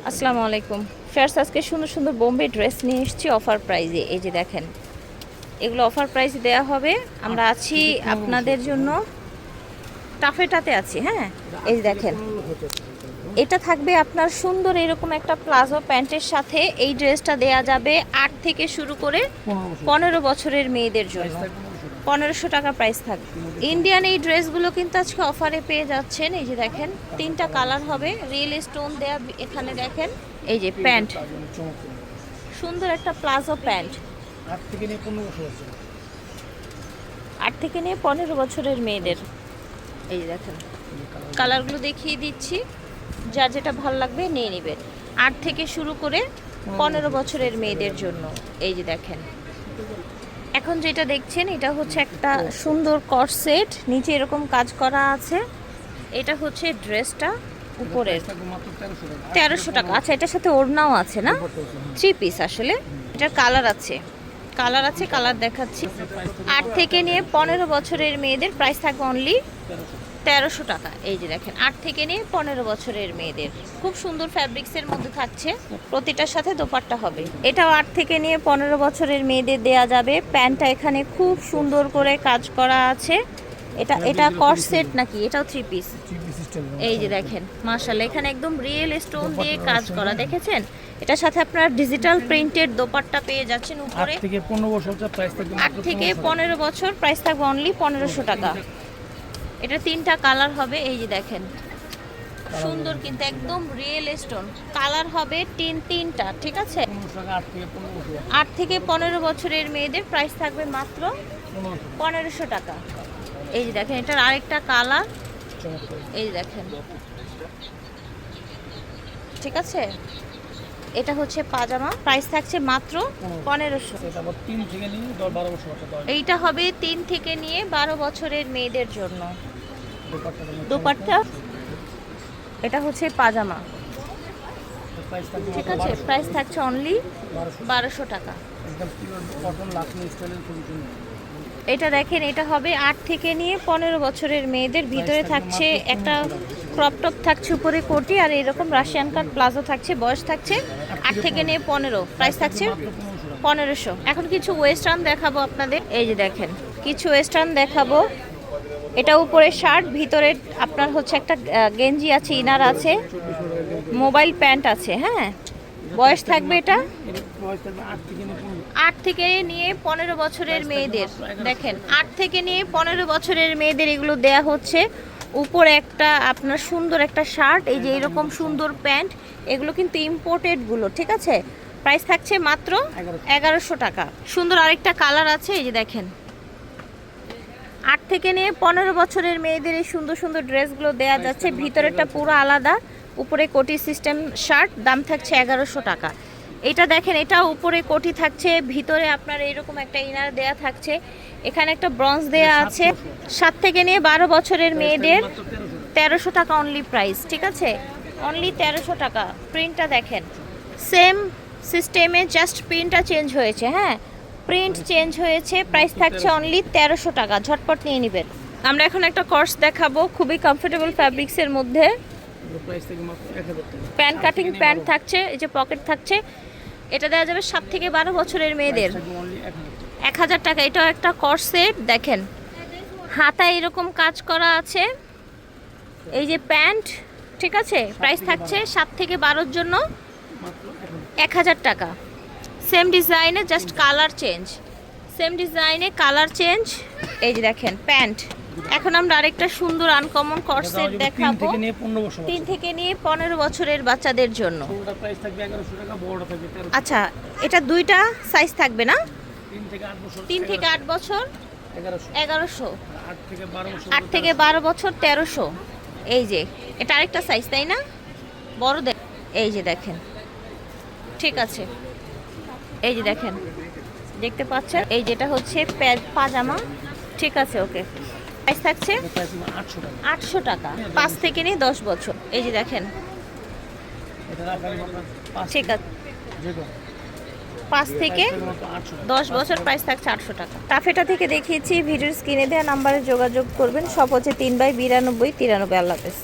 আসসালামু আলাইকুম ফেয়ার্স। আজকে সুন্দর সুন্দর বোম্বে ড্রেস নিয়ে এসেছি অফার প্রাইজে। এই যে দেখেন, এগুলো অফার প্রাইসে দেওয়া হবে। আমরা আছি আপনাদের জন্য টাফেটাতে আছি। হ্যাঁ, এই যে দেখেন, এটা থাকবে আপনার সুন্দর এরকম একটা প্লাজো প্যান্টের সাথে। এই ড্রেসটা দেয়া যাবে 8 থেকে শুরু করে 15 বছরের মেয়েদের জন্য। 1500 টাকা প্রাইস থাকবে। ইন্ডিয়ান এই ড্রেসগুলো কিন্তু আজকে অফারে পেয়ে যাচ্ছেন। এই যে দেখেন, 3টা কালার হবে, রিয়েল স্টোন দেয়া। এখানে দেখেন, এই যে প্যান্ট, সুন্দর একটা প্লাজো প্যান্ট। 8 থেকে নিয়ে 15 বছরের মেয়েদের। এই যে দেখেন, কালারগুলো দেখিয়ে দিচ্ছি, যার যেটা ভালো লাগবে নিয়ে নেবেন। 8 থেকে শুরু করে 15 বছরের মেয়েদের জন্য। এই যে দেখেন, এখন যেটা দেখছেন এটা হচ্ছে একটা সুন্দর কর্সেট, নিচে এরকম কাজ করা আছে। এটা হচ্ছে ড্রেসটা উপরের 1300 টাকা। আচ্ছা, এটার সাথে ওড়নাও আছে না? 3 পিস আসলে। এটার কালার আছে, কালার দেখাচ্ছি। 8 থেকে নিয়ে 15 বছরের মেয়েদের প্রাইস থাকবে অনলি 1300 টাকা। এই যে দেখেন, 8 থেকে নিয়ে 15 বছরের মেয়েদের খুব সুন্দর ফ্যাব্রিক্সের মধ্যে থাকছে। প্রতিটার সাথে দোপাট্টা হবে। এটাও 8 থেকে নিয়ে 15 বছরের মেয়েদের দেয়া যাবে। প্যান্টটা এখানে খুব সুন্দর করে কাজ করা আছে। এটা কর্সেট নাকি? এটাও 3 পিস। এই যে দেখেন, মাশাআল্লাহ, এখানে একদম রিয়েল স্টোন দিয়ে কাজ করা, দেখেছেন? এটার সাথে আপনারা ডিজিটাল প্রিন্টেড দোপাট্টা পেয়ে যাচ্ছেন উপরে। 8 থেকে 15 বছর প্রাইস থাকবে। 8 থেকে 15 বছর প্রাইস থাকবে অনলি 1500 টাকা। এটা 3টা কালার হবে। এই যে দেখেন, সুন্দর কিন্তু একদম রিয়েল স্টোন কালার হবে। তিনটা, ঠিক আছে? 8 থেকে 15 বছরের মেয়েদের প্রাইস থাকবে মাত্র 1500 টাকা। এই যে দেখেন, এটার আরেকটা কালার। এই যে দেখেন, ঠিক আছে? এটা হচ্ছে পাজামা, প্রাইস থাকছে মাত্র 1500। এইটা হবে 3 থেকে নিয়ে 12 বছরের মেয়েদের জন্য দোপাট্টা। এটা হচ্ছে পাজামা, ঠিক আছে? প্রাইস থাকছে অনলি 1200 টাকা। এটা দেখেন, এটা হবে 8 থেকে নিয়ে 15 বছরের মেয়েদের। ভিতরে থাকছে একটা ক্রপ টপ, থাকছে উপরে কোটি, আর এরকম রাশিয়ান কাট প্লাজো থাকছে। বয়স থাকছে 8 থেকে নিয়ে 15, প্রাইস থাকছে 1500। এখন কিছু ওয়েস্টার্ন দেখাবো আপনাদের। এই যে দেখেন, কিছু ওয়েস্টার্ন দেখাবো। এটা উপরে শার্ট, ভিতরে আপনার হচ্ছে একটা গেঞ্জি আছে, ইনার আছে, মোবাইল প্যান্ট আছে। হ্যাঁ, বয়স থাকবে এটা 8 থেকে নিয়ে 15 বছরের মেয়েদের। দেখেন, 8 থেকে নিয়ে 15 বছরের মেয়েদের এগুলো দেয়া হচ্ছে। উপরে একটা আপনার সুন্দর একটা শার্ট, এই যে এরকম সুন্দর প্যান্ট। এগুলো কিন্তু ইম্পোর্টেড গুলো, ঠিক আছে? প্রাইস থাকছে মাত্র 1100 টাকা। সুন্দর আরেকটা কালার আছে। এই যে দেখেন, 8 থেকে নিয়ে 15 বছরের মেয়েদের এই সুন্দর সুন্দর ড্রেসগুলো দেয়া যাচ্ছে। ভিতরেরটা পুরো আলাদা, উপরে কোটি সিস্টেম শার্ট, দাম থাকছে 1100 টাকা। এটা দেখেন, এটা উপরে কোটি থাকছে, ভিতরে আপনার এরকম একটা ইনার দেয়া থাকছে। এখানে একটা ব্রঞ্জ দেয়া আছে। 7 থেকে নিয়ে 12 বছরের মেয়েদের 1300 টাকা অনলি প্রাইস, ঠিক আছে? অনলি 1300 টাকা। প্রিন্টটা দেখেন, সেম সিস্টেমে, জাস্ট প্রিন্টটা চেঞ্জ হয়েছে। হ্যাঁ, প্রিন্ট চেঞ্জ হয়েছে। প্রাইস থাকছে অনলি 1300 টাকা। ঝটপট নিয়ে নেবেন। আমরা এখন একটা কর্স দেখাবো, খুবই কমফোর্টেবল ফ্যাব্রিক্সের মধ্যে। প্যান্ট কাটিং প্যান্ট থাকছে, এই যে পকেট থাকছে। এটা দেওয়া যাবে 7 থেকে 12 বছরের মেয়েদের, 1000 টাকা। এটাও একটা কর্সেট, দেখেন হাতায় এরকম কাজ করা আছে। এই যে প্যান্ট, ঠিক আছে? প্রাইস থাকছে 7 থেকে 12-র জন্য 1000 টাকা। সেম ডিজাইনে, জাস্ট কালার চেঞ্জ। সেম ডিজাইনে কালার চেঞ্জ। এই যে দেখেন প্যান্ট। এখন আমরা আরেকটা সুন্দর আনকমন কর্সেট দেখাবো, 3 থেকে নিয়ে 15 বছরের বাচ্চাদের জন্য। আচ্ছা, এটা দুইটা সাইজ থাকবে না? 3 থেকে 8 বছর 1100, 8 থেকে 12 বছর 1300। এই যে এটা আরেকটা সাইজ, তাই না? বড় এই যে দেখেন, ঠিক আছে? এই যে দেখেন, দেখতে পাচ্ছেন? এই যেটা হচ্ছে পাজামা, ঠিক আছে? ওকে, প্রাইস থাকছে 800 টাকা। 5 থেকে নিয়ে 10 বছর। এই যে দেখেন, ঠিক আছে? 5 থেকে 10 বছর, প্রাইস থাকছে 800 টাকা। টাফেটা থেকে দেখিয়েছি, ভিডিওর স্ক্রিনে দেওয়া নাম্বারে যোগাযোগ করবেন। সব হচ্ছে 3/92 93। আল্লাহ হাফেজ।